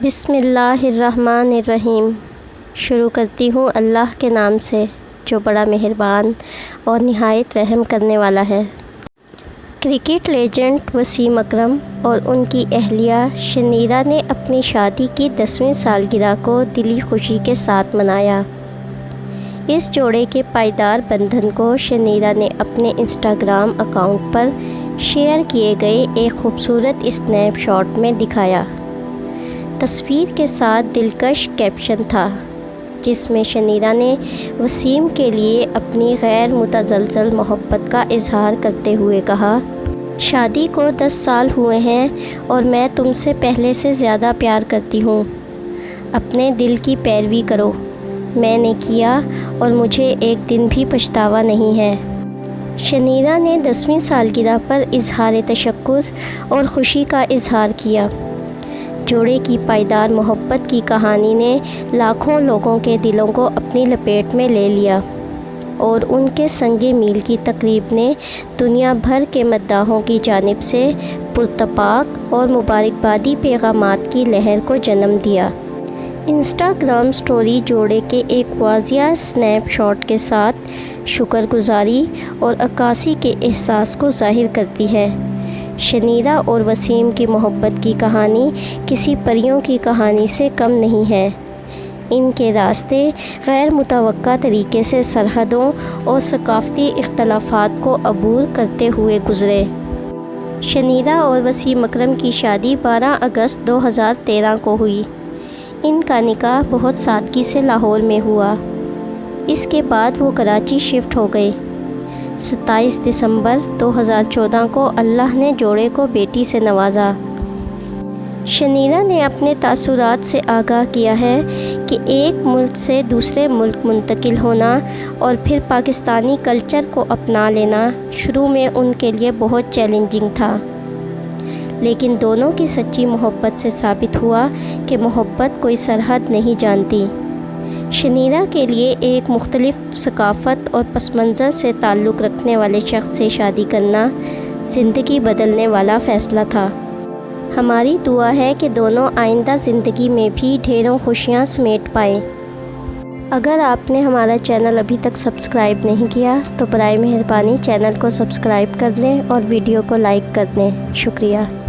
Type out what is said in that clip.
بسم اللہ الرحمن الرحیم۔ شروع کرتی ہوں اللہ کے نام سے جو بڑا مہربان اور نہایت رحم کرنے والا ہے۔ کرکٹ لیجنڈ وسیم اکرم اور ان کی اہلیہ شنیرا نے اپنی شادی کی 10ویں سالگرہ کو دلی خوشی کے ساتھ منایا۔ اس جوڑے کے پائیدار بندھن کو شنیرا نے اپنے انسٹاگرام اکاؤنٹ پر شیئر کیے گئے ایک خوبصورت اسنیپ شاٹ میں دکھایا۔ تصویر کے ساتھ دلکش کیپشن تھا جس میں شنیرا نے وسیم کے لیے اپنی غیر متزلزل محبت کا اظہار کرتے ہوئے کہا، شادی کو 10 سال ہوئے ہیں اور میں تم سے پہلے سے زیادہ پیار کرتی ہوں۔ اپنے دل کی پیروی کرو، میں نے کیا اور مجھے ایک دن بھی پچھتاوا نہیں ہے۔ شنیرا نے 10ویں سالگرہ پر اظہار تشکر اور خوشی کا اظہار کیا۔ جوڑے کی پائیدار محبت کی کہانی نے لاکھوں لوگوں کے دلوں کو اپنی لپیٹ میں لے لیا اور ان کے سنگ میل کی تقریب نے دنیا بھر کے مداحوں کی جانب سے پرتپاک اور مبارکبادی پیغامات کی لہر کو جنم دیا۔ انسٹاگرام سٹوری جوڑے کے ایک واضح اسنیپ شاٹ کے ساتھ شکر گزاری اور عکاسی کے احساس کو ظاہر کرتی ہے۔ شنیرا اور وسیم کی محبت کی کہانی کسی پریوں کی کہانی سے کم نہیں ہے۔ ان کے راستے غیر متوقع طریقے سے سرحدوں اور ثقافتی اختلافات کو عبور کرتے ہوئے گزرے۔ شنیرا اور وسیم اکرم کی شادی 12 اگست 2013 کو ہوئی۔ ان کا نکاح بہت سادگی سے لاہور میں ہوا۔ اس کے بعد وہ کراچی شفٹ ہو گئے۔ 27 دسمبر 2014 کو اللہ نے جوڑے کو بیٹی سے نوازا۔ شنیرا نے اپنے تاثرات سے آگاہ کیا ہے کہ ایک ملک سے دوسرے ملک منتقل ہونا اور پھر پاکستانی کلچر کو اپنا لینا شروع میں ان کے لیے بہت چیلنجنگ تھا، لیکن دونوں کی سچی محبت سے ثابت ہوا کہ محبت کوئی سرحد نہیں جانتی۔ شنیرا کے لیے ایک مختلف ثقافت اور پس منظر سے تعلق رکھنے والے شخص سے شادی کرنا زندگی بدلنے والا فیصلہ تھا۔ ہماری دعا ہے کہ دونوں آئندہ زندگی میں بھی ڈھیروں خوشیاں سمیٹ پائیں۔ اگر آپ نے ہمارا چینل ابھی تک سبسکرائب نہیں کیا تو برائے مہربانی چینل کو سبسکرائب کر لیں اور ویڈیو کو لائک کر دیں۔ شکریہ۔